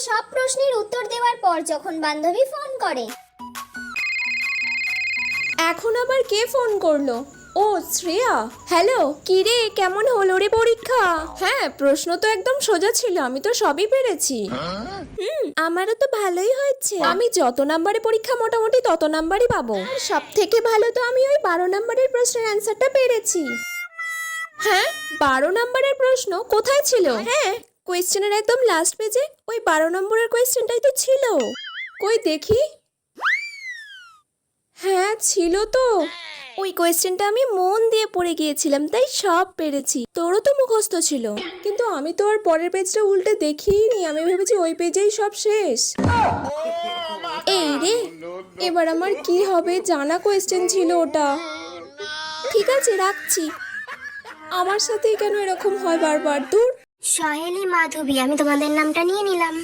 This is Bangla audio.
সব প্রশ্নের উত্তর দেওয়ার পর যখন বান্ধবী ফোন করে। এখন আবার কে ফোন করলো? ও শ্রেয়া। হ্যালো, কি রে, কেমন হলো রে পরীক্ষা? হ্যাঁ, প্রশ্ন তো একদম সোজা ছিল, আমি তো সবই পেরেছি। আমারও তো ভালোই হয়েছে। আমি যত নাম্বারে পরীক্ষা মোটামুটি তত নাম্বারই পাবো। আর সব থেকে ভালো তো আমি ওই 12 নাম্বারের প্রশ্নের অ্যান্সারটা পেরেছি। হ্যাঁ, 12 নাম্বারের প্রশ্ন কোথায় ছিল? হ্যাঁ, কোয়েশ্চেনের একদম লাস্ট পেজে ওই 12 নম্বরের কোয়েশ্চেনটাই তো ছিল। কই দেখি। হ্যাঁ, ছিল তো। ওই কোয়েশ্চেনটা আমি মন দিয়ে পড়ে গিয়েছিলাম, তাই সব পেরেছি। তোরও তো মুখস্থ ছিল, কিন্তু আমি তো আর পরের পেজটা উল্টে দেখিনি। আমি ভেবেছি ওই পেজেই সব শেষ। এই রে, এবার আমার কি হবে? জানা কোয়েশ্চেন ছিল ওটা। ঠিক আছে, রাখছি। আমার সাথেই কেন এরকম হয় বারবার? দূর। সহেলি মাধবী, আমি তোমাদের নামটা নিয়ে নিলাম।